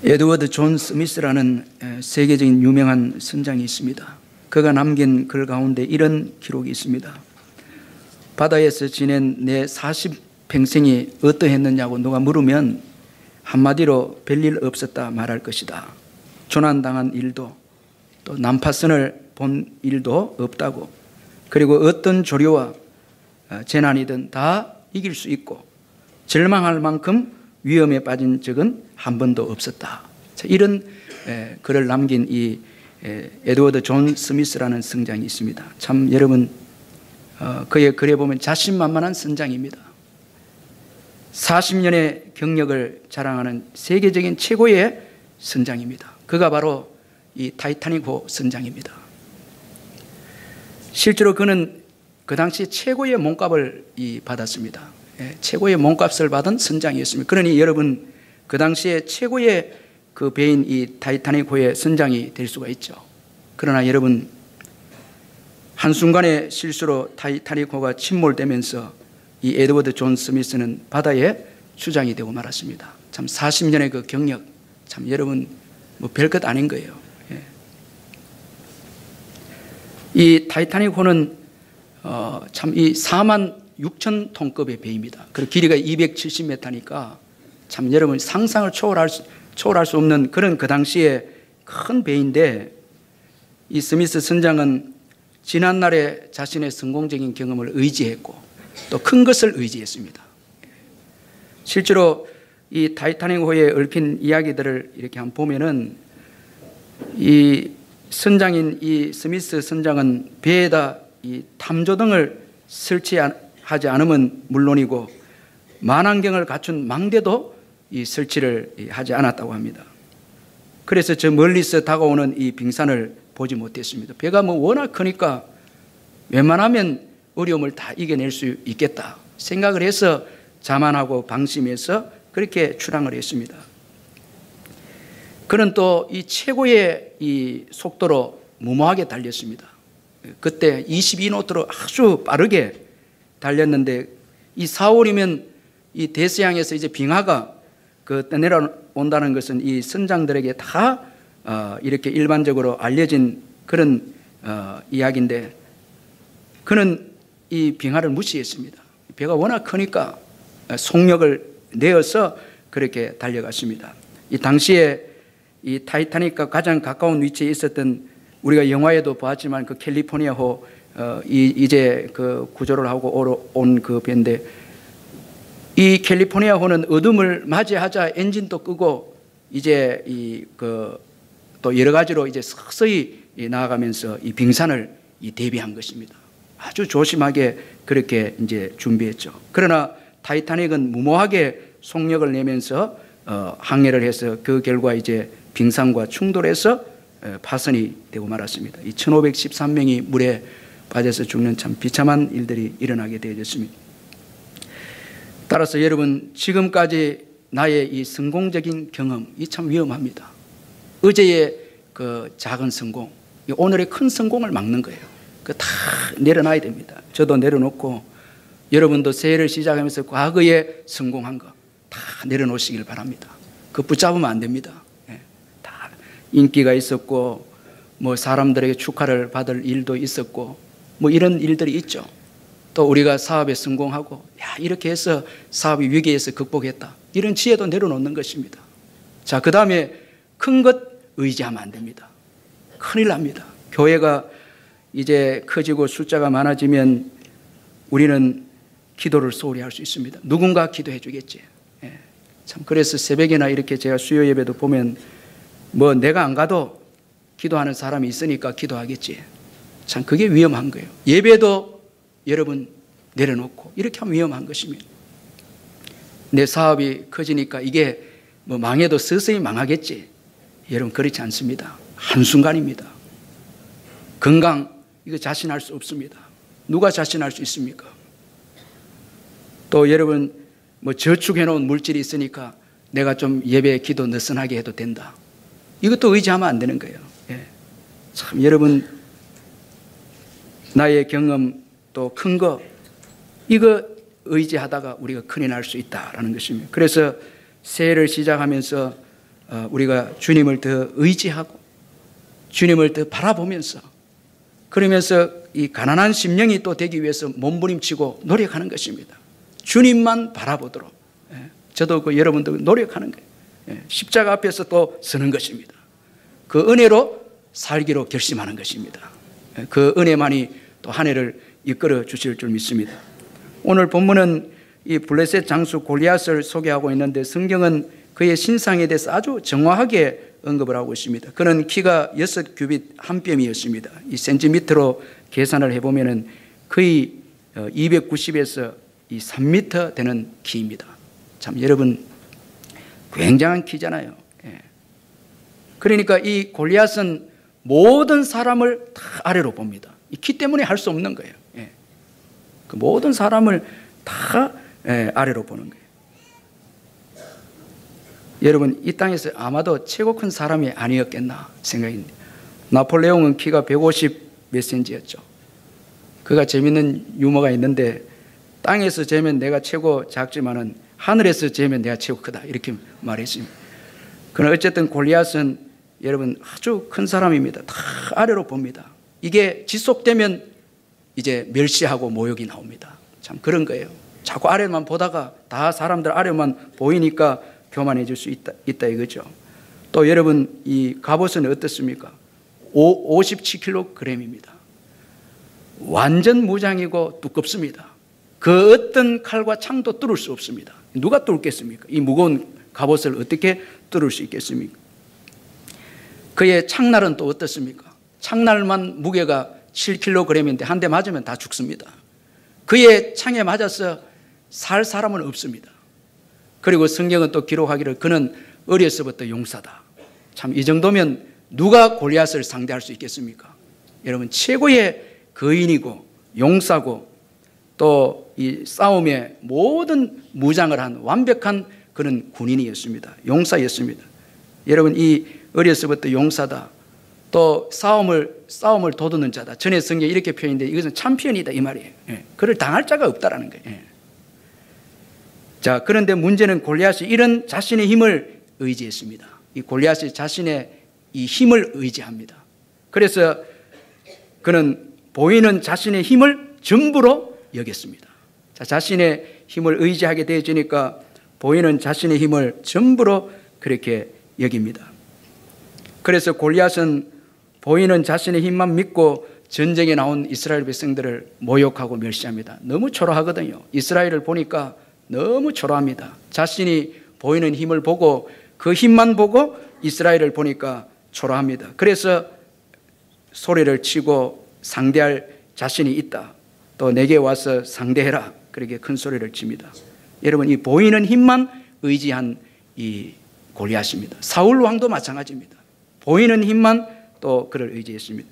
에드워드 존 스미스라는 세계적인 유명한 선장이 있습니다. 그가 남긴 글 가운데 이런 기록이 있습니다. 바다에서 지낸 내 40평생이 어떠했느냐고 누가 물으면 한마디로 별일 없었다 말할 것이다. 조난당한 일도 또 난파선을 본 일도 없다고, 그리고 어떤 조류와 재난이든 다 이길 수 있고 절망할 만큼 위험에 빠진 적은 한 번도 없었다. 이런 글을 남긴 이 에드워드 존 스미스라는 선장이 있습니다. 참 여러분, 그의 글에 보면 자신만만한 선장입니다. 40년의 경력을 자랑하는 세계적인 최고의 선장입니다. 그가 바로 이 타이타닉호 선장입니다. 실제로 그는 그 당시 최고의 몸값을 받았습니다. 최고의 몸값을 받은 선장이었습니다. 그러니 여러분, 그 당시에 최고의 그 배인 이 타이타닉호의 선장이 될 수가 있죠. 그러나 여러분, 한순간의 실수로 타이타닉호가 침몰되면서 이 에드워드 존 스미스는 바다에 추장이 되고 말았습니다. 참 40년의 그 경력, 참 여러분 뭐 별것 아닌 거예요. 이 타이타닉호는 참 이 46,000톤급의 배입니다. 그리고 길이가 270m니까 참 여러분 상상을 초월할 수 없는 그런 그 당시에 큰 배인데, 이 스미스 선장은 지난날의 자신의 성공적인 경험을 의지했고 또 큰 것을 의지했습니다. 실제로 이 타이타닉호에 얽힌 이야기들을 이렇게 한번 보면은, 이 선장인 이 스미스 선장은 배에다 이 탐조등을 설치하지 않으면 물론이고 만안경을 갖춘 망대도 이 설치를 하지 않았다고 합니다. 그래서 저 멀리서 다가오는 이 빙산을 보지 못했습니다. 배가 뭐 워낙 크니까 웬만하면 어려움을 다 이겨낼 수 있겠다 생각을 해서 자만하고 방심해서 그렇게 출항을 했습니다. 그는 또 이 최고의 이 속도로 무모하게 달렸습니다. 그때 22노트로 아주 빠르게 달렸는데, 이 4월이면 이 대서양에서 이제 빙하가 내려온다는 것은 이 선장들에게 다 이렇게 일반적으로 알려진 그런 이야기인데, 그는 이 빙하를 무시했습니다. 배가 워낙 크니까 속력을 내어서 그렇게 달려갔습니다. 이 당시에 이 타이타닉과 가장 가까운 위치에 있었던, 우리가 영화에도 보았지만 그 캘리포니아호 이제 그 구조를 하고 온 그 배인데, 이 캘리포니아호는 어둠을 맞이하자 엔진도 끄고 이제 또 여러 가지로 이제 서서히 나아가면서 이 빙산을 대비한 것입니다. 아주 조심하게 그렇게 이제 준비했죠. 그러나 타이타닉은 무모하게 속력을 내면서 항해를 해서 그 결과 이제 빙산과 충돌해서 파손이 되고 말았습니다. 이 1513명이 물에 빠져서 죽는 참 비참한 일들이 일어나게 되어졌습니다. 따라서 여러분, 지금까지 나의 이 성공적인 경험, 이 참 위험합니다. 어제의 그 작은 성공, 오늘의 큰 성공을 막는 거예요. 그 다 내려놔야 됩니다. 저도 내려놓고 여러분도 새해를 시작하면서 과거에 성공한 거 다 내려놓으시길 바랍니다. 그 붙잡으면 안 됩니다. 다 인기가 있었고 뭐 사람들에게 축하를 받을 일도 있었고 뭐 이런 일들이 있죠. 또 우리가 사업에 성공하고 이렇게 해서 사업이 위기에서 극복했다, 이런 지혜도 내려놓는 것입니다. 자, 그 다음에 큰 것 의지하면 안 됩니다. 큰일 납니다. 교회가 이제 커지고 숫자가 많아지면 우리는 기도를 소홀히 할 수 있습니다. 누군가 기도해 주겠지. 참, 그래서 새벽이나 이렇게 제가 수요 예배도 보면 뭐 내가 안 가도 기도하는 사람이 있으니까 기도하겠지. 참, 그게 위험한 거예요. 예배도 여러분 내려놓고 이렇게 하면 위험한 것입니다. 내 사업이 커지니까 이게 뭐 망해도 서서히 망하겠지. 여러분, 그렇지 않습니다. 한순간입니다. 건강, 이거 자신할 수 없습니다. 누가 자신할 수 있습니까? 또 여러분, 뭐 저축해 놓은 물질이 있으니까 내가 좀 예배 기도 느슨하게 해도 된다, 이것도 의지하면 안 되는 거예요. 참 여러분, 나의 경험 또 큰 거, 이거 의지하다가 우리가 큰일 날 수 있다라는 것입니다. 그래서 새해를 시작하면서 우리가 주님을 더 의지하고 주님을 더 바라보면서 그러면서 이 가난한 심령이 또 되기 위해서 몸부림치고 노력하는 것입니다. 주님만 바라보도록 저도 여러분들 노력하는 거예요. 십자가 앞에서 또 서는 것입니다. 그 은혜로 살기로 결심하는 것입니다. 그 은혜만이 또 한 해를 이끌어 주실 줄 믿습니다. 오늘 본문은 이 블레셋 장수 골리앗을 소개하고 있는데 성경은 그의 신상에 대해서 아주 정확하게 언급을 하고 있습니다. 그는 키가 6규빗 한 뼘이었습니다. 이 센티미터로 계산을 해보면 거의 290에서 3m 되는 키입니다. 참 여러분 굉장한 키잖아요. 그러니까 이 골리앗은 모든 사람을 다 아래로 봅니다. 이 키 때문에 할 수 없는 거예요. 그 모든 사람을 다 아래로 보는 거예요. 여러분 이 땅에서 아마도 최고 큰 사람이 아니었겠나 생각입니다. 나폴레옹은 키가 150 몇 센치였죠. 그가 재밌는 유머가 있는데 땅에서 재면 내가 최고 작지만은 하늘에서 재면 내가 최고 크다 이렇게 말했습니다. 그러나 어쨌든 골리앗은 여러분 아주 큰 사람입니다. 다 아래로 봅니다. 이게 지속되면 이제 멸시하고 모욕이 나옵니다. 참 그런 거예요. 자꾸 아래만 보다가 다 사람들 아래만 보이니까 교만해질 수 있다 이거죠. 또 여러분 이 갑옷은 어떻습니까? 57kg입니다. 완전 무장이고 두껍습니다. 그 어떤 칼과 창도 뚫을 수 없습니다. 누가 뚫겠습니까? 이 무거운 갑옷을 어떻게 뚫을 수 있겠습니까? 그의 창날은 또 어떻습니까? 창날만 무게가 7kg인데 한 대 맞으면 다 죽습니다. 그의 창에 맞아서 살 사람은 없습니다. 그리고 성경은 또 기록하기를 그는 어려서부터 용사다. 참 이 정도면 누가 골리앗을 상대할 수 있겠습니까? 여러분 최고의 거인이고 용사고 또 이 싸움에 모든 무장을 한 완벽한 그런 군인이었습니다. 용사였습니다. 여러분 이 어려서부터 용사다. 또 싸움을 도두는 자다. 전에 성경에 이렇게 표현인데 이것은 참편이다 이 말이에요. 그를 당할 자가 없다라는 거예요. 자, 그런데 문제는 골리앗이 이런 자신의 힘을 의지했습니다. 이 골리앗이 자신의 이 힘을 의지합니다. 그래서 그는 보이는 자신의 힘을 전부로 여겼습니다. 자, 자신의 힘을 의지하게 되어지니까 보이는 자신의 힘을 전부로 그렇게 여깁니다. 그래서 골리앗은 보이는 자신의 힘만 믿고 전쟁에 나온 이스라엘 백성들을 모욕하고 멸시합니다. 너무 초라하거든요. 이스라엘을 보니까 너무 초라합니다. 자신이 보이는 힘을 보고 그 힘만 보고 이스라엘을 보니까 초라합니다. 그래서 소리를 치고 상대할 자신이 있다. 또 내게 와서 상대해라. 그렇게 큰 소리를 칩니다. 여러분 이 보이는 힘만 의지한 이 골리앗입니다. 사울 왕도 마찬가지입니다. 보이는 힘만 또 그를 의지했습니다.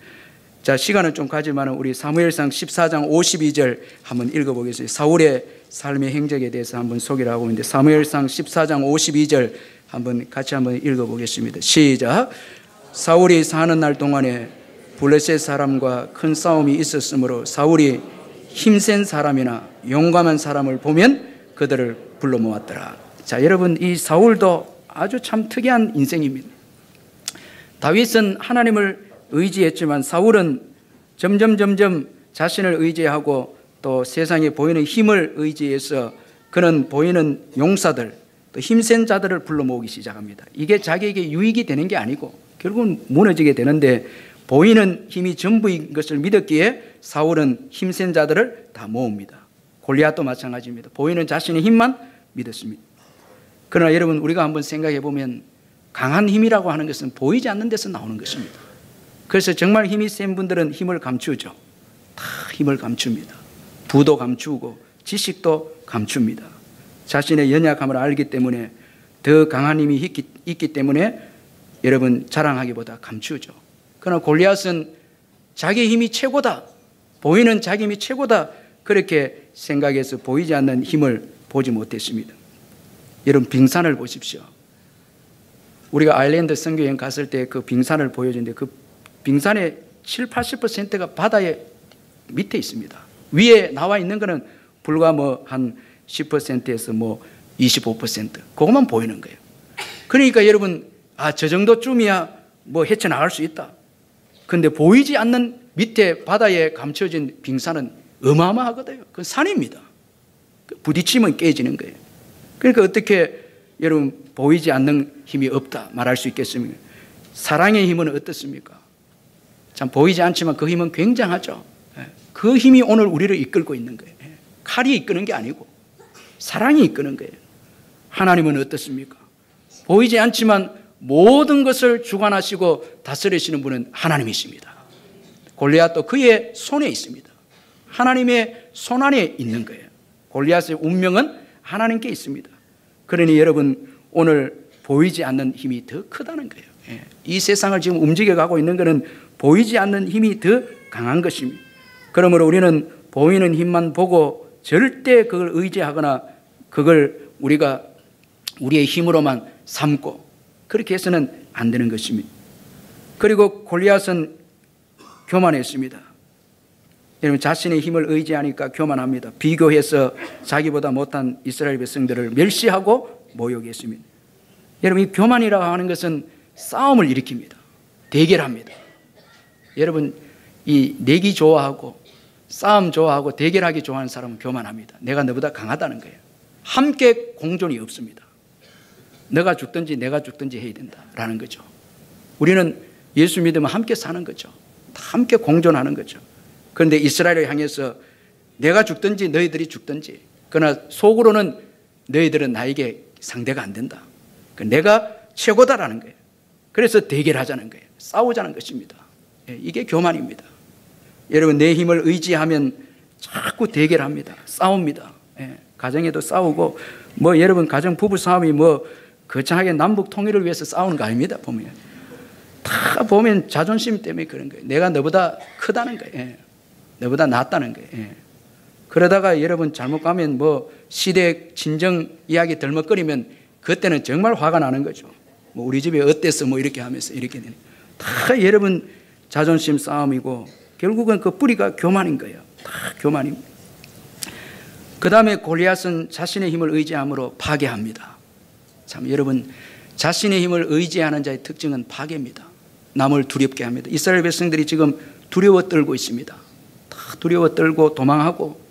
자, 시간은 좀 가지만 우리 사무엘상 14장 52절 한번 읽어보겠습니다. 사울의 삶의 행적에 대해서 한번 소개를 하고 있는데 사무엘상 14장 52절 한번 같이 한번 읽어보겠습니다. 시작. 사울이 사는 날 동안에 블레셋 사람과 큰 싸움이 있었으므로 사울이 힘센 사람이나 용감한 사람을 보면 그들을 불러 모았더라. 자, 여러분 이 사울도 아주 참 특이한 인생입니다. 다윗은 하나님을 의지했지만 사울은 점점 자신을 의지하고 또 세상에 보이는 힘을 의지해서 그는 보이는 용사들 또 힘센 자들을 불러 모으기 시작합니다. 이게 자기에게 유익이 되는 게 아니고 결국은 무너지게 되는데 보이는 힘이 전부인 것을 믿었기에 사울은 힘센 자들을 다 모읍니다. 골리앗도 마찬가지입니다. 보이는 자신의 힘만 믿었습니다. 그러나 여러분 우리가 한번 생각해 보면 강한 힘이라고 하는 것은 보이지 않는 데서 나오는 것입니다. 그래서 정말 힘이 센 분들은 힘을 감추죠. 다 힘을 감춥니다. 부도 감추고 지식도 감춥니다. 자신의 연약함을 알기 때문에 더 강한 힘이 있기 때문에 여러분 자랑하기보다 감추죠. 그러나 골리앗은 자기 힘이 최고다. 보이는 자기 힘이 최고다. 그렇게 생각해서 보이지 않는 힘을 보지 못했습니다. 여러분 빙산을 보십시오. 우리가 아일랜드 선교여행 갔을 때 그 빙산을 보여주는데 그 빙산의 70-80%가 바다의 밑에 있습니다. 위에 나와 있는 거는 불과 한 10%에서 25% 그것만 보이는 거예요. 그러니까 여러분 아, 저 정도쯤이야 뭐 헤쳐나갈 수 있다. 그런데 보이지 않는 밑에 바다에 감춰진 빙산은 어마어마하거든요. 그건 산입니다. 부딪히면 깨지는 거예요. 그러니까 어떻게 여러분 보이지 않는 힘이 없다 말할 수 있겠습니까? 사랑의 힘은 어떻습니까? 참 보이지 않지만 그 힘은 굉장하죠. 그 힘이 오늘 우리를 이끌고 있는 거예요. 칼이 이끄는 게 아니고 사랑이 이끄는 거예요. 하나님은 어떻습니까? 보이지 않지만 모든 것을 주관하시고 다스리시는 분은 하나님이십니다. 골리앗도 그의 손에 있습니다. 하나님의 손 안에 있는 거예요. 골리앗의 운명은 하나님께 있습니다. 그러니 여러분 오늘 보이지 않는 힘이 더 크다는 거예요. 이 세상을 지금 움직여가고 있는 것은 보이지 않는 힘이 더 강한 것입니다. 그러므로 우리는 보이는 힘만 보고 절대 그걸 의지하거나 그걸 우리가 우리의 힘으로만 삼고 그렇게 해서는 안 되는 것입니다. 그리고 골리앗은 교만했습니다. 여러분 자신의 힘을 의지하니까 교만합니다. 비교해서 자기보다 못한 이스라엘 백성들을 멸시하고 모욕했습니다. 여러분 이 교만이라고 하는 것은 싸움을 일으킵니다. 대결합니다. 여러분 이 내기 좋아하고 싸움 좋아하고 대결하기 좋아하는 사람은 교만합니다. 내가 너보다 강하다는 거예요. 함께 공존이 없습니다. 너가 죽든지 내가 죽든지 해야 된다라는 거죠. 우리는 예수 믿으면 함께 사는 거죠. 함께 공존하는 거죠. 그런데 이스라엘을 향해서 내가 죽든지 너희들이 죽든지 그러나 속으로는 너희들은 나에게 상대가 안 된다. 내가 최고다라는 거예요. 그래서 대결하자는 거예요. 싸우자는 것입니다. 이게 교만입니다. 여러분 내 힘을 의지하면 자꾸 대결합니다. 싸웁니다. 가정에도 싸우고 뭐 여러분 가정 부부 싸움이 뭐 거창하게 남북 통일을 위해서 싸우는 거 아닙니다. 보면 다 보면 자존심 때문에 그런 거예요. 내가 너보다 크다는 거예요. 너보다 낫다는 거예요. 그러다가 여러분 잘못 가면 뭐 시댁 친정 이야기 덜먹거리면 그때는 정말 화가 나는 거죠. 뭐 우리 집에 어땠어 뭐 이렇게 하면서 이렇게 되는 다 여러분 자존심 싸움이고 결국은 그 뿌리가 교만인 거예요. 다 교만입니다. 그 다음에 골리앗은 자신의 힘을 의지함으로 파괴합니다. 참 여러분 자신의 힘을 의지하는 자의 특징은 파괴입니다. 남을 두렵게 합니다. 이스라엘 백성들이 지금 두려워 떨고 있습니다. 다 두려워 떨고 도망하고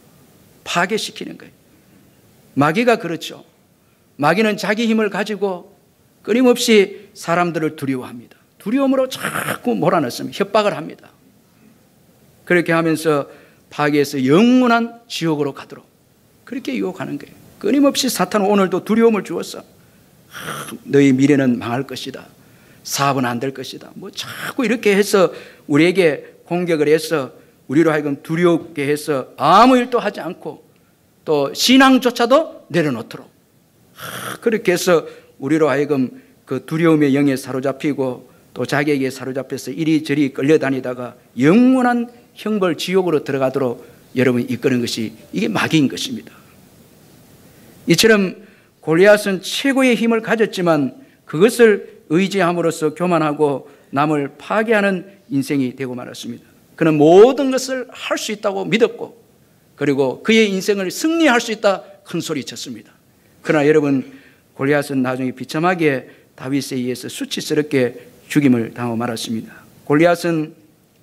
파괴시키는 거예요. 마귀가 그렇죠. 마귀는 자기 힘을 가지고 끊임없이 사람들을 두려워합니다. 두려움으로 자꾸 몰아넣습니다. 협박을 합니다. 그렇게 하면서 파괴해서 영원한 지옥으로 가도록 그렇게 유혹하는 거예요. 끊임없이 사탄은 오늘도 두려움을 주었어. 너희 미래는 망할 것이다. 사업은 안 될 것이다. 뭐 자꾸 이렇게 해서 우리에게 공격을 해서 우리로 하여금 두렵게 해서 아무 일도 하지 않고 또 신앙조차도 내려놓도록 그렇게 해서 우리로 하여금 그 두려움의 영에 사로잡히고 또 자기에게 사로잡혀서 이리저리 끌려다니다가 영원한 형벌 지옥으로 들어가도록 여러분이 이끄는 것이 이게 마귀인 것입니다. 이처럼 골리앗은 최고의 힘을 가졌지만 그것을 의지함으로써 교만하고 남을 파괴하는 인생이 되고 말았습니다. 그는 모든 것을 할 수 있다고 믿었고 그리고 그의 인생을 승리할 수 있다 큰 소리쳤습니다. 그러나 여러분 골리앗은 나중에 비참하게 다윗에 의해서 수치스럽게 죽임을 당하고 말았습니다. 골리앗은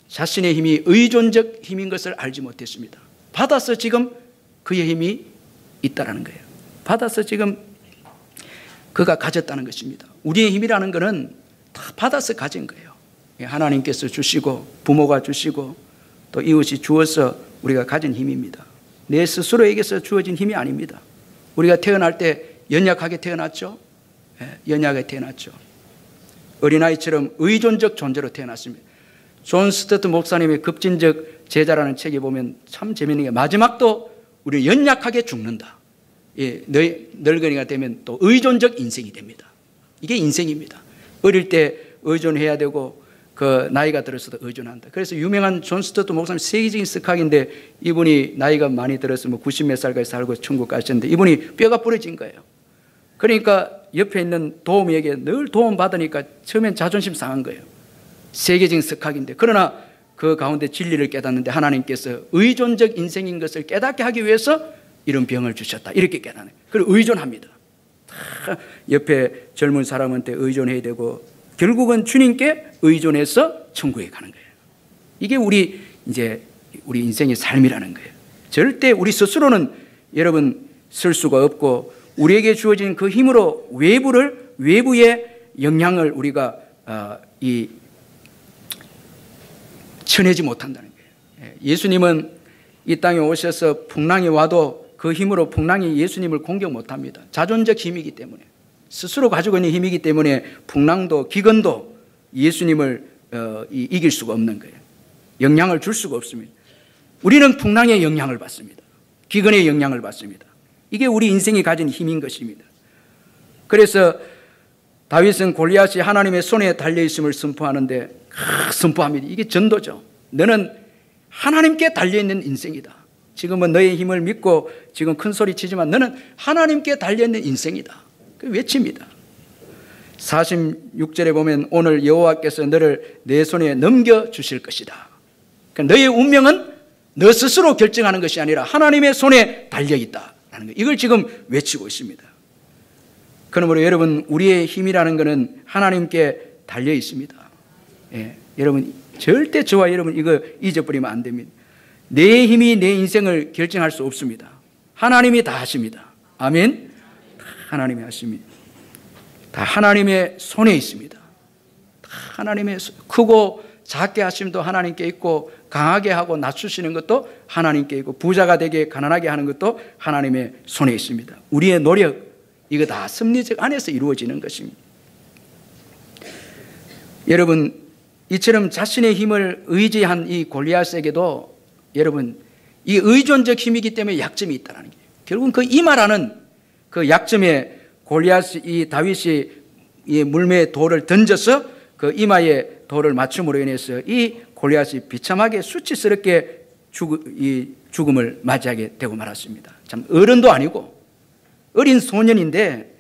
자신의 힘이 의존적 힘인 것을 알지 못했습니다. 받아서 지금 그의 힘이 있다라는 거예요. 받아서 지금 그가 가졌다는 것입니다. 우리의 힘이라는 것은 다 받아서 가진 거예요. 하나님께서 주시고 부모가 주시고 또 이웃이 주어서 우리가 가진 힘입니다. 내 스스로에게서 주어진 힘이 아닙니다. 우리가 태어날 때 연약하게 태어났죠. 연약하게 태어났죠. 어린아이처럼 의존적 존재로 태어났습니다. 존 스토트 목사님의 급진적 제자라는 책에 보면 참 재미있는 게 마지막도 우리 연약하게 죽는다. 늙은이가 되면 또 의존적 인생이 됩니다. 이게 인생입니다. 어릴 때 의존해야 되고 그 나이가 들어서도 의존한다. 그래서 유명한 존 스토트 목사님 세계적인 스카인데 이분이 나이가 많이 들어서 뭐 90몇 살까지 살고 천국 가셨는데 이분이 뼈가 부러진 거예요. 그러니까 옆에 있는 도우미에게 늘 도움 받으니까 처음엔 자존심 상한 거예요. 세계적인 스카인데 그러나 그 가운데 진리를 깨닫는데 하나님께서 의존적 인생인 것을 깨닫게 하기 위해서 이런 병을 주셨다. 이렇게 깨닫는. 그리고 의존합니다. 다 옆에 젊은 사람한테 의존해야 되고 결국은 주님께 의존해서 천국에 가는 거예요. 이게 우리 인생의 삶이라는 거예요. 절대 우리 스스로는 여러분 쓸 수가 없고 우리에게 주어진 그 힘으로 외부의 영향을 우리가 쳐내지 못한다는 거예요. 예수님은 이 땅에 오셔서 풍랑이 와도 그 힘으로 풍랑이 예수님을 공격 못합니다. 자존적 힘이기 때문에, 스스로 가지고 있는 힘이기 때문에 풍랑도 기근도 예수님을 이길 수가 없는 거예요. 영향을 줄 수가 없습니다. 우리는 풍랑의 영향을 받습니다. 기근의 영향을 받습니다. 이게 우리 인생이 가진 힘인 것입니다. 그래서 다윗은 골리앗이 하나님의 손에 달려있음을 선포하는데 선포합니다. 이게 전도죠. 너는 하나님께 달려있는 인생이다. 지금은 너의 힘을 믿고 지금 큰 소리 치지만 너는 하나님께 달려있는 인생이다. 외칩니다. 46절에 보면 오늘 여호와께서 너를 내 손에 넘겨주실 것이다. 그러니까 너의 운명은 너 스스로 결정하는 것이 아니라 하나님의 손에 달려있다라는 거. 이걸 지금 외치고 있습니다. 그러므로 여러분 우리의 힘이라는 것은 하나님께 달려 있습니다. 예, 여러분 절대 저와 여러분 이거 잊어버리면 안 됩니다. 내 힘이 내 인생을 결정할 수 없습니다. 하나님이 다 하십니다. 아멘. 다 하나님이 하십니다. 다 하나님의 손에 있습니다. 다 하나님의 크고 작게 하심도 하나님께 있고 강하게 하고 낮추시는 것도 하나님께 있고 부자가 되게 가난하게 하는 것도 하나님의 손에 있습니다. 우리의 노력 이거 다 섭리적 안에서 이루어지는 것입니다. 여러분 이처럼 자신의 힘을 의지한 이 골리앗에게도 여러분 이 의존적 힘이기 때문에 약점이 있다는 거예요. 결국은 그 이마라는 그 약점에 골리앗이 다윗이 이 물매의 돌을 던져서 그 이마에 돌을 맞춤으로 인해서 이 골리앗이 비참하게 수치스럽게 죽음을 맞이하게 되고 말았습니다. 참 어른도 아니고 어린 소년인데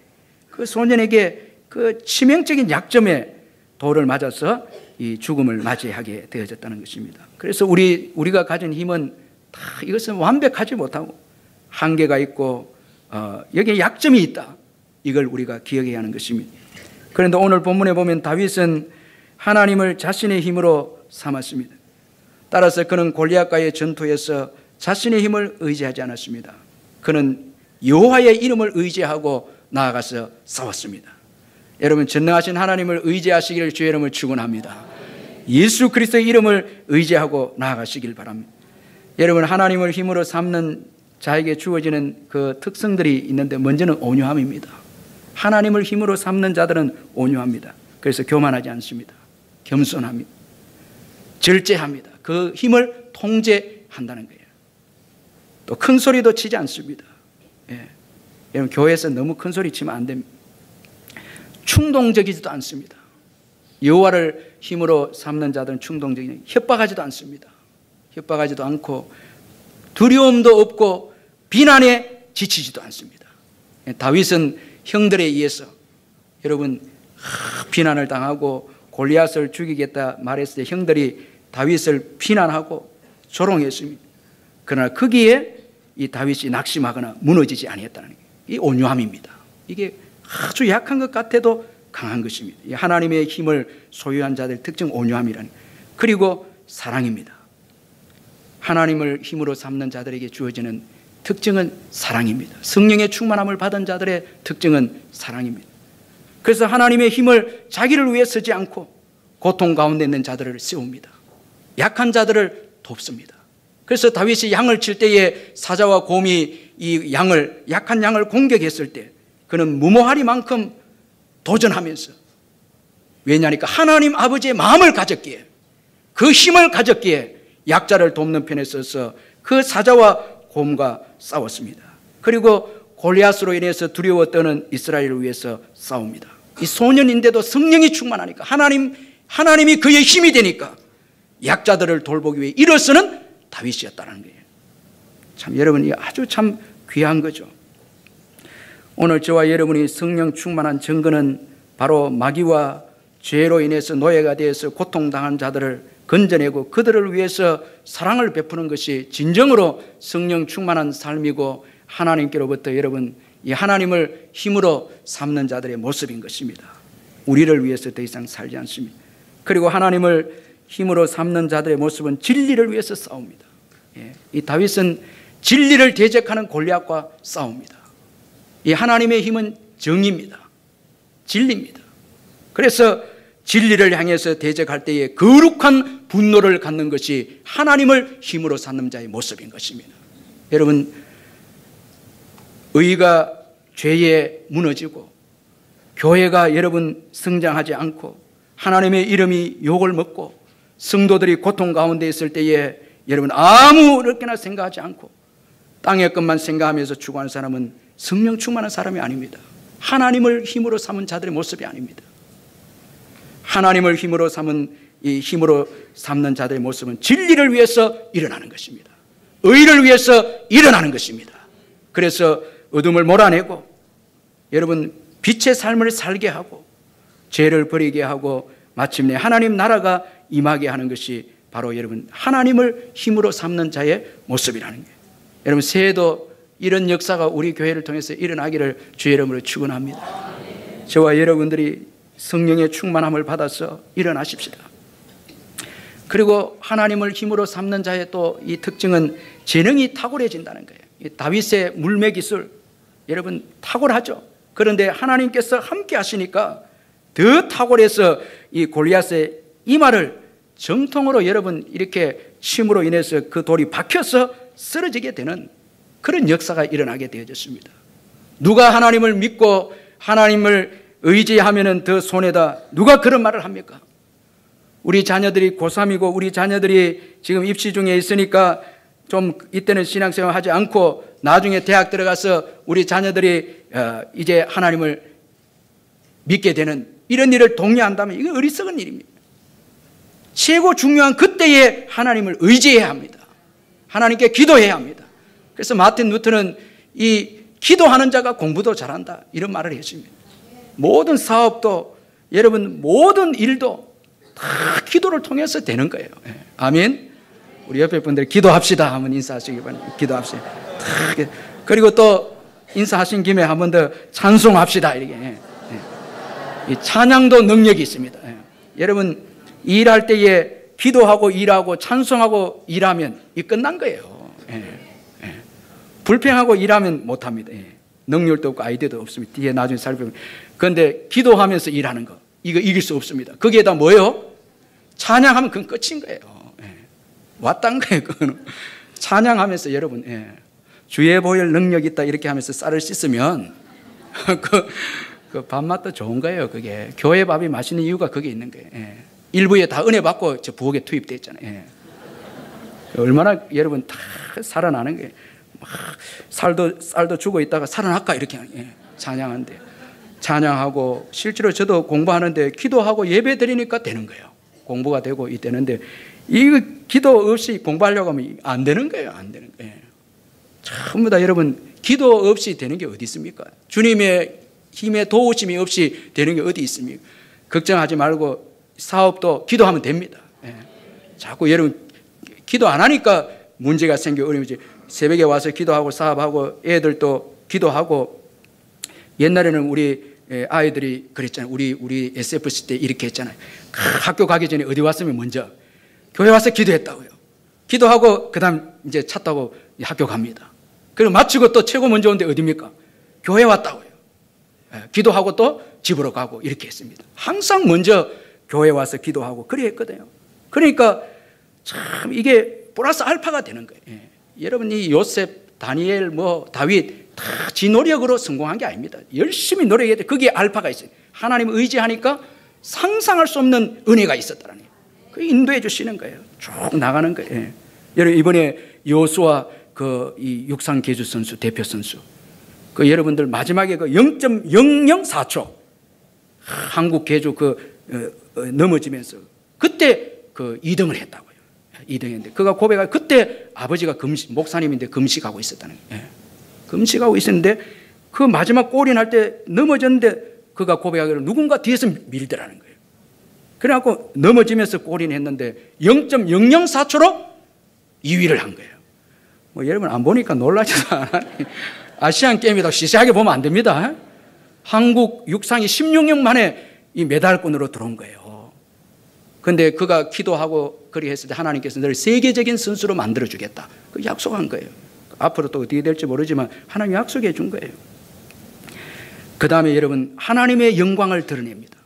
그 소년에게 그 치명적인 약점에 돌을 맞아서 이 죽음을 맞이하게 되어졌다는 것입니다. 그래서 우리가 가진 힘은 다 이것은 완벽하지 못하고 한계가 있고 여기에 약점이 있다. 이걸 우리가 기억해야 하는 것입니다. 그런데 오늘 본문에 보면 다윗은 하나님을 자신의 힘으로 삼았습니다. 따라서 그는 골리앗과의 전투에서 자신의 힘을 의지하지 않았습니다. 그는 여호와의 이름을 의지하고 나아가서 싸웠습니다. 여러분 전능하신 하나님을 의지하시기를 주의 이름을 축원합니다. 예수 그리스도의 이름을 의지하고 나아가시길 바랍니다. 여러분 하나님을 힘으로 삼는 자에게 주어지는 그 특성들이 있는데 먼저는 온유함입니다. 하나님을 힘으로 삼는 자들은 온유합니다. 그래서 교만하지 않습니다. 겸손합니다. 절제합니다. 그 힘을 통제한다는 거예요. 또 큰 소리도 치지 않습니다. 예. 여러분 교회에서 너무 큰 소리 치면 안 됩니다. 충동적이지도 않습니다. 여호와를 힘으로 삼는 자들은 충동적이지 협박하지도 않습니다. 협박하지도 않고 두려움도 없고 비난에 지치지도 않습니다. 다윗은 형들에 의해서 여러분 비난을 당하고 골리앗을 죽이겠다 말했을 때 형들이 다윗을 비난하고 조롱했습니다. 그러나 거기에 이 다윗이 낙심하거나 무너지지 아니했다는 게 이 온유함입니다. 이게 아주 약한 것 같아도 강한 것입니다. 하나님의 힘을 소유한 자들의 특징 온유함이라는 거예요. 그리고 사랑입니다. 하나님을 힘으로 삼는 자들에게 주어지는 특징은 사랑입니다. 성령의 충만함을 받은 자들의 특징은 사랑입니다. 그래서 하나님의 힘을 자기를 위해 쓰지 않고 고통 가운데 있는 자들을 세웁니다. 약한 자들을 돕습니다. 그래서 다윗이 양을 칠 때에 사자와 곰이 이 약한 양을 공격했을 때 그는 무모하리만큼 도전하면서 왜냐니까 하나님 아버지의 마음을 가졌기에 그 힘을 가졌기에 약자를 돕는 편에 서서 그 사자와 곰과 싸웠습니다. 그리고 골리앗으로 인해서 두려워 떠는 이스라엘을 위해서 싸웁니다. 이 소년인데도 성령이 충만하니까 하나님이 그의 힘이 되니까 약자들을 돌보기 위해 일어서는 다윗이었다는 거예요. 참 여러분이 아주 참 귀한 거죠. 오늘 저와 여러분이 성령 충만한 증거는 바로 마귀와 죄로 인해서 노예가 되어서 고통당한 자들을 건져내고 그들을 위해서 사랑을 베푸는 것이 진정으로 성령 충만한 삶이고 하나님께로부터 여러분 이 하나님을 힘으로 삼는 자들의 모습인 것입니다. 우리를 위해서 더 이상 살지 않습니다. 그리고 하나님을 힘으로 삼는 자들의 모습은 진리를 위해서 싸웁니다. 이 다윗은 진리를 대적하는 골리앗과 싸웁니다. 이 하나님의 힘은 정의입니다. 진리입니다. 그래서 진리를 향해서 대적할 때에 거룩한 분노를 갖는 것이 하나님을 힘으로 삼는 자의 모습인 것입니다. 여러분, 의가 죄에 무너지고 교회가 여러분 성장하지 않고 하나님의 이름이 욕을 먹고 성도들이 고통 가운데 있을 때에 여러분 아무렇게나 생각하지 않고 땅의 것만 생각하면서 추구하는 사람은 성령 충만한 사람이 아닙니다. 하나님을 힘으로 삼은 자들의 모습이 아닙니다. 하나님을 힘으로 삼은 이 힘으로 삼는 자들의 모습은 진리를 위해서 일어나는 것입니다. 의를 위해서 일어나는 것입니다. 그래서 어둠을 몰아내고 여러분 빛의 삶을 살게 하고 죄를 버리게 하고 마침내 하나님 나라가 임하게 하는 것이 바로 여러분 하나님을 힘으로 삼는 자의 모습이라는 거예요. 여러분 새해도 이런 역사가 우리 교회를 통해서 일어나기를 주의 이름으로 축원합니다. 저와 여러분들이 성령의 충만함을 받아서 일어나십시다. 그리고 하나님을 힘으로 삼는 자의 또 이 특징은 재능이 탁월해진다는 거예요. 다윗의 물매 기술 여러분 탁월하죠. 그런데 하나님께서 함께 하시니까 더 탁월해서 이 골리앗의 이마를 정통으로 여러분 이렇게 침으로 인해서 그 돌이 박혀서 쓰러지게 되는 그런 역사가 일어나게 되어졌습니다. 누가 하나님을 믿고 하나님을 의지하면은 더 손해다. 누가 그런 말을 합니까? 우리 자녀들이 고3이고 우리 자녀들이 지금 입시 중에 있으니까 좀 이때는 신앙생활 하지 않고 나중에 대학 들어가서 우리 자녀들이 이제 하나님을 믿게 되는 이런 일을 독려한다면 이건 어리석은 일입니다. 최고 중요한 그때에 하나님을 의지해야 합니다. 하나님께 기도해야 합니다. 그래서 마틴 루터는 이 기도하는 자가 공부도 잘한다 이런 말을 했습니다. 모든 사업도 여러분 모든 일도 다 기도를 통해서 되는 거예요. 아멘. 우리 옆에 분들 기도합시다 하면 인사하시기 바랍니다. 기도합시다. 그리고 또 인사하신 김에 한 번 더 찬송합시다 이렇게. 이 찬양도 능력이 있습니다. 여러분 일할 때에 기도하고 일하고 찬송하고 일하면 이 끝난 거예요. 불평하고 일하면 못합니다. 능력도 없고 아이디어도 없습니다. 뒤에 나중에 살펴보면. 그런데 기도하면서 일하는 거 이거 이길 수 없습니다. 거기에다 뭐예요? 찬양하면 그건 끝인 거예요. 왔단 거예요. 그거는. 찬양하면서 여러분 주의 보혈 능력이 있다 이렇게 하면서 쌀을 씻으면 그 밥맛도 좋은 거예요. 그게 교회 밥이 맛있는 이유가 거기에 있는 거예요. 일부에 다 은혜 받고 저 부엌에 투입되어 있잖아요. 얼마나 여러분 다 살아나는 거예요. 쌀도 주고 있다가 살아날까 이렇게 찬양하는데 찬양하고 실제로 저도 공부하는데 기도하고 예배 드리니까 되는 거예요. 공부가 되고 이때는데 이거 기도 없이 공부하려고 하면 안 되는 거예요. 안 되는 거예요. 전부 다 여러분 기도 없이 되는 게 어디 있습니까? 주님의 힘의 도우심이 없이 되는 게 어디 있습니까? 걱정하지 말고 사업도 기도하면 됩니다. 자꾸 여러분 기도 안 하니까 문제가 생겨 어려우지. 새벽에 와서 기도하고 사업하고 애들도 기도하고 옛날에는 우리 아이들이 그랬잖아요. 우리 SFC 때 이렇게 했잖아요. 학교 가기 전에 어디 왔으면 먼저 교회 와서 기도했다고요. 기도하고 그다음 이제 차 타고 학교 갑니다. 그리고 마치고 또 최고 먼저 온데 어디입니까? 교회 왔다고요. 기도하고 또 집으로 가고 이렇게 했습니다. 항상 먼저 교회 와서 기도하고 그래 했거든요. 그러니까 참 이게 플러스 알파가 되는 거예요. 여러분이 요셉, 다니엘, 다윗 다 지 노력으로 성공한 게 아닙니다. 열심히 노력해야 돼. 거기에 알파가 있어요. 하나님 의지하니까 상상할 수 없는 은혜가 있었다는 거예요. 그 인도해 주시는 거예요. 쭉 나가는 거예요. 여러분 이번에 여호수아 이 육상 계주 선수 대표 선수 그 여러분들 마지막에 그 0.004초 한국 계주 넘어지면서 그때 2등을 했다고요. 2등 했는데 그가 고백할 그때 아버지가 목사님인데 금식하고 있었다는 거예요. 금식하고 있었는데 그 마지막 골인 할 때 넘어졌는데 그가 고백하기로 누군가 뒤에서 밀더라는 거예요. 그래갖고 넘어지면서 골인 했는데 0.004초로 2위를 한 거예요. 여러분 안 보니까 놀라지도 않아요. 아시안 게임이라고 시시하게 보면 안 됩니다. 한국 육상이 16년 만에 이 메달권으로 들어온 거예요. 그런데 그가 기도하고 그리 했을 때 하나님께서 너를 세계적인 선수로 만들어주겠다. 그 약속한 거예요. 앞으로 또 어떻게 될지 모르지만 하나님이 약속해 준 거예요. 그 다음에 여러분, 하나님의 영광을 드러냅니다.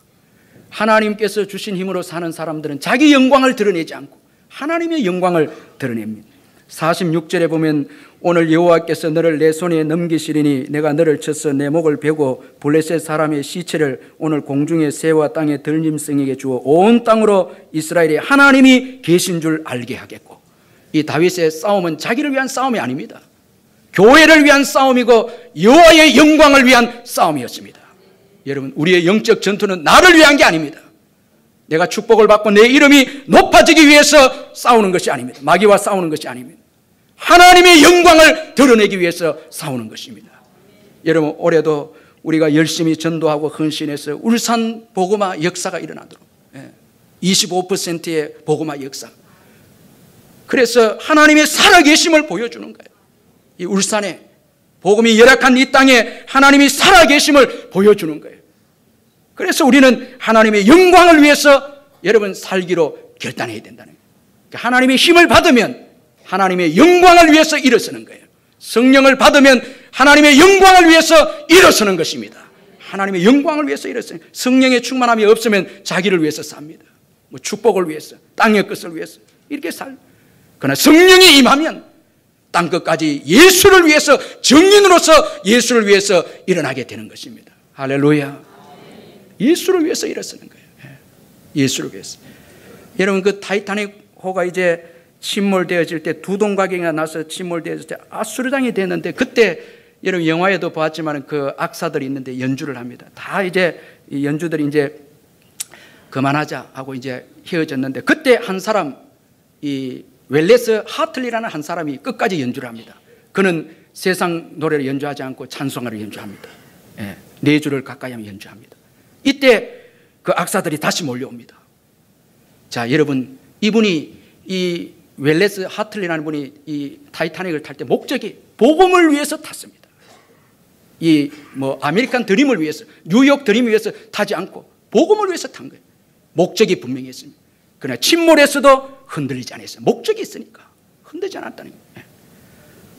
하나님께서 주신 힘으로 사는 사람들은 자기 영광을 드러내지 않고 하나님의 영광을 드러냅니다. 46절에 보면 오늘 여호와께서 너를 내 손에 넘기시리니 내가 너를 쳐서 내 목을 베고 블레셋 사람의 시체를 오늘 공중의 새와 땅의 들짐승에게 주어 온 땅으로 이스라엘의 하나님이 계신 줄 알게 하겠고. 이 다윗의 싸움은 자기를 위한 싸움이 아닙니다. 교회를 위한 싸움이고 여호와의 영광을 위한 싸움이었습니다. 여러분, 우리의 영적 전투는 나를 위한 게 아닙니다. 내가 축복을 받고 내 이름이 높아지기 위해서 싸우는 것이 아닙니다. 마귀와 싸우는 것이 아닙니다. 하나님의 영광을 드러내기 위해서 싸우는 것입니다. 여러분, 올해도 우리가 열심히 전도하고 헌신해서 울산 복음화 역사가 일어나도록 25%의 복음화 역사. 그래서 하나님의 살아계심을 보여주는 거예요. 이 울산에 복음이 열악한 이 땅에 하나님이 살아계심을 보여주는 거예요. 그래서 우리는 하나님의 영광을 위해서 여러분 살기로 결단해야 된다는 거예요. 그러니까 하나님의 힘을 받으면 하나님의 영광을 위해서 일어서는 거예요. 성령을 받으면 하나님의 영광을 위해서 일어서는 것입니다. 하나님의 영광을 위해서 일어서는 거예요. 성령의 충만함이 없으면 자기를 위해서 삽니다. 뭐 축복을 위해서, 땅의 것을 위해서 이렇게 살. 그러나 성령이 임하면 땅 끝까지 예수를 위해서, 정인으로서 예수를 위해서 일어나게 되는 것입니다. 할렐루야. 예수를 위해서 일어서는 거예요. 예수를 위해서. 여러분, 그 타이타닉 호가 이제 침몰되어질 때, 두 동가경이나 나서 침몰되어질 때 아수르장이 됐는데, 그때 여러분 영화에도 보았지만 그 악사들이 있는데 연주를 합니다. 다 이제 연주들이 이제 그만하자 하고 이제 헤어졌는데, 그때 한 사람, 이 웰레스 하틀리라는 한 사람이 끝까지 연주를 합니다. 그는 세상 노래를 연주하지 않고 찬송가를 연주합니다. 4주를 가까이 하면 연주합니다. 이때 그 악사들이 다시 몰려옵니다. 자, 여러분, 이분이 이 웰레스 하틀리라는 분이 이 타이타닉을 탈 때 목적이 복음을 위해서 탔습니다. 이 뭐 아메리칸 드림을 위해서, 뉴욕 드림을 위해서 타지 않고 복음을 위해서 탄 거예요. 목적이 분명히 있습니다. 그러나 침몰에서도 흔들리지 않았어요. 목적이 있으니까 흔들리지 않았다는 거예요.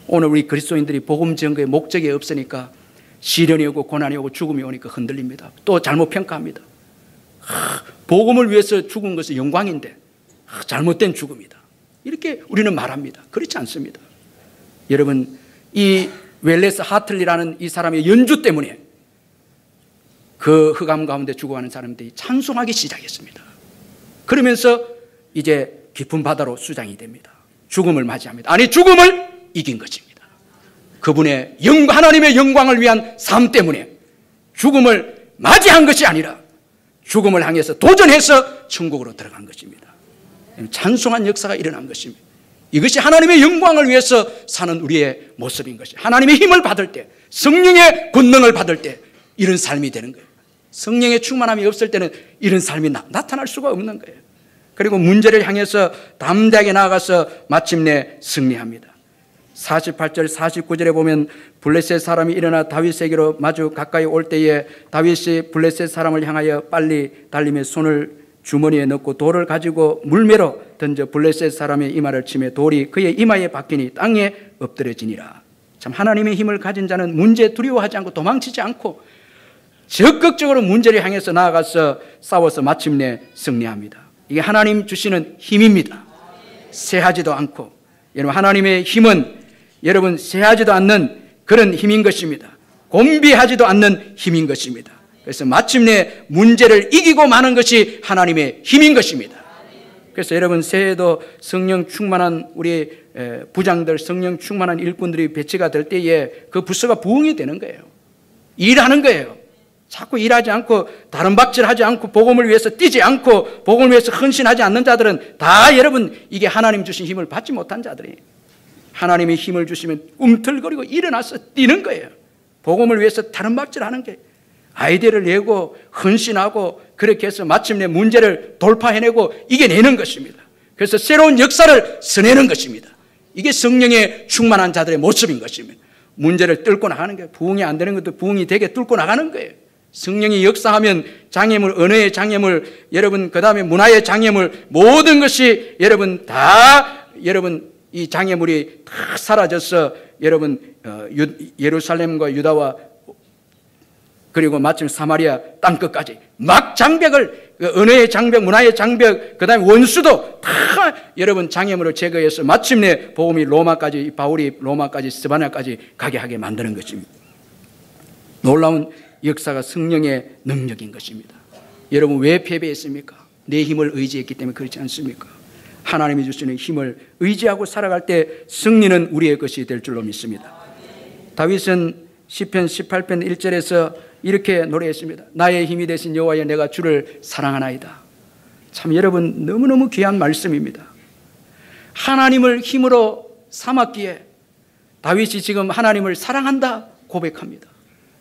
오늘 우리 그리스도인들이 복음 전거에 목적이 없으니까 시련이 오고 고난이 오고 죽음이 오니까 흔들립니다. 또 잘못 평가합니다. 복음을 위해서 죽은 것은 영광인데 잘못된 죽음이다. 이렇게 우리는 말합니다. 그렇지 않습니다. 여러분, 이 웰레스 하틀리라는 이 사람의 연주 때문에 그 흑암 가운데 죽어가는 사람들이 찬송하기 시작했습니다. 그러면서 이제 깊은 바다로 수장이 됩니다. 죽음을 맞이합니다. 아니, 죽음을 이긴 것입니다. 그분의 하나님의 영광을 위한 삶 때문에 죽음을 맞이한 것이 아니라 죽음을 향해서 도전해서 천국으로 들어간 것입니다. 찬송한 역사가 일어난 것입니다. 이것이 하나님의 영광을 위해서 사는 우리의 모습인 것입니다. 하나님의 힘을 받을 때, 성령의 권능을 받을 때 이런 삶이 되는 거예요. 성령의 충만함이 없을 때는 이런 삶이 나타날 수가 없는 거예요. 그리고 문제를 향해서 담대하게 나아가서 마침내 승리합니다. 48절 49절에 보면 블레셋 사람이 일어나 다윗에게로 마주 가까이 올 때에 다윗이 블레셋 사람을 향하여 빨리 달리며 손을 주머니에 넣고 돌을 가지고 물매로 던져 블레셋 사람의 이마를 치며 돌이 그의 이마에 박히니 땅에 엎드려지니라. 참, 하나님의 힘을 가진 자는 문제 두려워하지 않고 도망치지 않고 적극적으로 문제를 향해서 나아가서 싸워서 마침내 승리합니다. 이게 하나님 주시는 힘입니다. 쇠하지도 않고. 여러분, 하나님의 힘은 여러분 쇠하지도 않는 그런 힘인 것입니다. 곤비하지도 않는 힘인 것입니다. 그래서 마침내 문제를 이기고 마는 것이 하나님의 힘인 것입니다. 그래서 여러분, 새해에도 성령 충만한 우리 부장들, 성령 충만한 일꾼들이 배치가 될 때에 그 부서가 부흥이 되는 거예요. 일하는 거예요. 자꾸 일하지 않고 다른 박질하지 않고 복음을 위해서 뛰지 않고 복음을 위해서 헌신하지 않는 자들은 다 여러분 이게 하나님 주신 힘을 받지 못한 자들이에요. 하나님의 힘을 주시면 꿈틀거리고 일어나서 뛰는 거예요. 복음을 위해서 다른 박질하는 게 아이디어를 내고 헌신하고 그렇게 해서 마침내 문제를 돌파해내고 이겨내는 것입니다. 그래서 새로운 역사를 써내는 것입니다. 이게 성령의 충만한 자들의 모습인 것입니다. 문제를 뚫고 나가는 거예요. 부흥이 안 되는 것도 부흥이 되게 뚫고 나가는 거예요. 성령이 역사하면 장애물, 언어의 장애물, 여러분 그 다음에 문화의 장애물, 모든 것이 여러분 다 여러분 이 장애물이 다 사라져서 여러분 예루살렘과 유다와 그리고 마침 사마리아 땅끝까지 막 장벽을, 언어의 장벽, 문화의 장벽, 그 다음에 원수도 다 여러분 장애물을 제거해서 마침내 복음이 로마까지, 바울이 로마까지, 스바냐까지 가게 하게 만드는 것입니다. 놀라운 역사가 성령의 능력인 것입니다. 여러분 왜 패배했습니까? 내 힘을 의지했기 때문에 그렇지 않습니까? 하나님이 주시는 힘을 의지하고 살아갈 때 승리는 우리의 것이 될 줄로 믿습니다. 다윗은 시편 18편 1절에서 이렇게 노래했습니다. 나의 힘이 되신 여호와여 내가 주를 사랑하나이다. 참 여러분 너무너무 귀한 말씀입니다. 하나님을 힘으로 삼았기에 다윗이 지금 하나님을 사랑한다 고백합니다.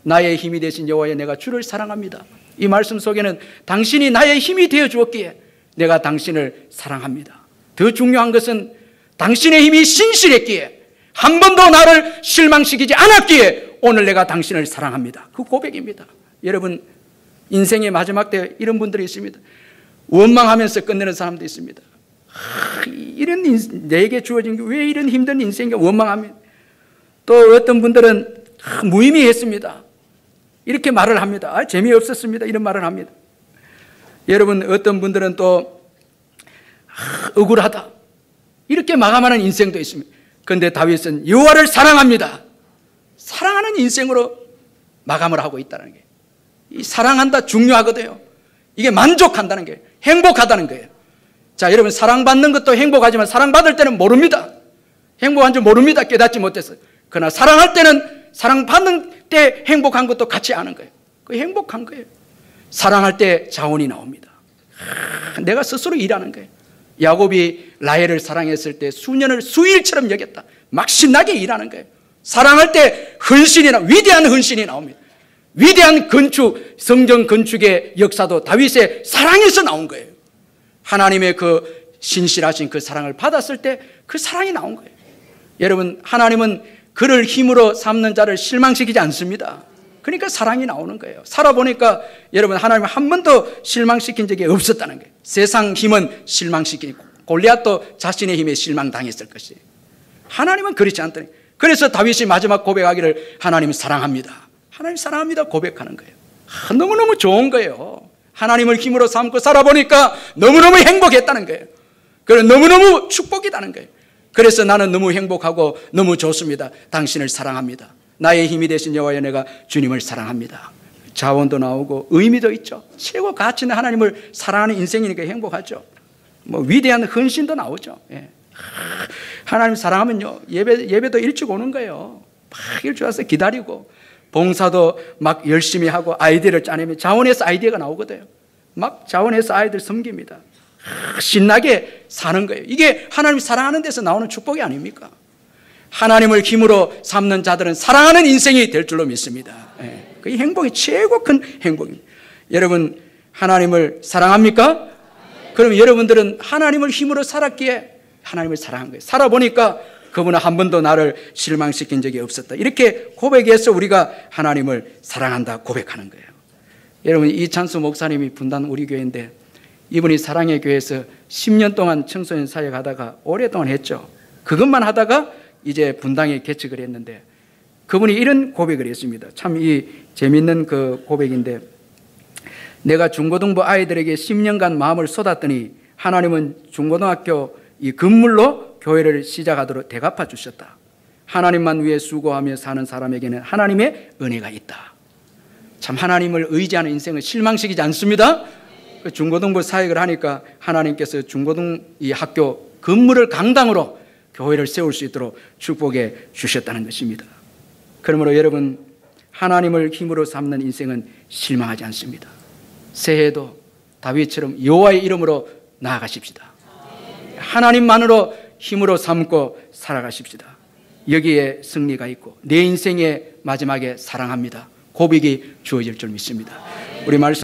나의 힘이 되신 여호와여 내가 주를 사랑합니다. 이 말씀 속에는 당신이 나의 힘이 되어 주었기에 내가 당신을 사랑합니다. 더 중요한 것은 당신의 힘이 신실했기에 한 번도 나를 실망시키지 않았기에 오늘 내가 당신을 사랑합니다. 그 고백입니다. 여러분 인생의 마지막 때 이런 분들이 있습니다. 원망하면서 끝내는 사람도 있습니다. 이런 내게 주어진 게 왜 이런 힘든 인생이 원망하면 또 어떤 분들은 무의미했습니다. 이렇게 말을 합니다. 재미없었습니다. 이런 말을 합니다. 여러분 어떤 분들은 또 억울하다 이렇게 마감하는 인생도 있습니다. 그런데 다윗은 여호와를 사랑합니다. 사랑하는 인생으로 마감을 하고 있다는 게, 이 사랑한다 중요하거든요. 이게 만족한다는 게, 행복하다는 거예요. 자, 여러분 사랑받는 것도 행복하지만 사랑받을 때는 모릅니다. 행복한 줄 모릅니다. 깨닫지 못해서. 그러나 사랑할 때는 사랑받는 때 행복한 것도 같이 아는 거예요. 그 행복한 거예요. 사랑할 때 자원이 나옵니다. 내가 스스로 일하는 거예요. 야곱이 라헬을 사랑했을 때 수년을 수일처럼 여겼다. 막 신나게 일하는 거예요. 사랑할 때 위대한 헌신이 나옵니다. 위대한 건축, 성전 건축의 역사도 다윗의 사랑에서 나온 거예요. 하나님의 그 신실하신 그 사랑을 받았을 때 그 사랑이 나온 거예요. 여러분 하나님은 그를 힘으로 삼는 자를 실망시키지 않습니다. 그러니까 사랑이 나오는 거예요. 살아보니까 여러분 하나님은 한 번도 실망시킨 적이 없었다는 거예요. 세상 힘은 실망시키고 골리앗도 자신의 힘에 실망당했을 것이에요. 하나님은 그렇지 않다니. 그래서 다윗이 마지막 고백하기를 하나님 사랑합니다. 하나님 사랑합니다 고백하는 거예요. 너무너무 좋은 거예요. 하나님을 힘으로 삼고 살아보니까 너무너무 행복했다는 거예요. 그래서 너무너무 축복이다는 거예요. 그래서 나는 너무 행복하고 너무 좋습니다. 당신을 사랑합니다. 나의 힘이 되신 여호와여 내가 주님을 사랑합니다. 자원도 나오고 의미도 있죠. 최고 가치는 하나님을 사랑하는 인생이니까 행복하죠. 뭐 위대한 헌신도 나오죠. 예. 하나님 사랑하면요 예배도 일찍 오는 거예요. 막 일찍 와서 기다리고 봉사도 막 열심히 하고 아이디어를 짜내면 자원에서 아이디어가 나오거든요. 막 자원에서 아이들 섬깁니다. 신나게 사는 거예요. 이게 하나님 사랑하는 데서 나오는 축복이 아닙니까? 하나님을 힘으로 삼는 자들은 사랑하는 인생이 될 줄로 믿습니다. 예. 그 행복이 최고 큰 행복입니다. 여러분 하나님을 사랑합니까? 그럼 여러분들은 하나님을 힘으로 살았기에 하나님을 사랑한 거예요. 살아보니까 그분은 한 번도 나를 실망시킨 적이 없었다. 이렇게 고백해서 우리가 하나님을 사랑한다 고백하는 거예요. 여러분 이찬수 목사님이 분당 우리 교회인데 이분이 사랑의 교회에서 10년 동안 청소년 사역하다가 오랫동안 했죠. 그것만 하다가 이제 분당에 개척을 했는데 그분이 이런 고백을 했습니다. 참 이 재밌는 그 고백인데 내가 중고등부 아이들에게 10년간 마음을 쏟았더니 하나님은 중고등학교 이 건물로 교회를 시작하도록 대갚아 주셨다. 하나님만 위해 수고하며 사는 사람에게는 하나님의 은혜가 있다. 참 하나님을 의지하는 인생을 실망시키지 않습니다. 그 중고등부 사역을 하니까 하나님께서 중고등 이 학교 건물을 강당으로 교회를 세울 수 있도록 축복해 주셨다는 것입니다. 그러므로 여러분 하나님을 힘으로 삼는 인생은 실망하지 않습니다. 새해에도 다윗처럼 여호와의 이름으로 나아가십시다. 하나님만으로 힘으로 삼고 살아가십시다. 여기에 승리가 있고 내 인생의 마지막에 사랑합니다 고백이 주어질 줄 믿습니다. 우리 말씀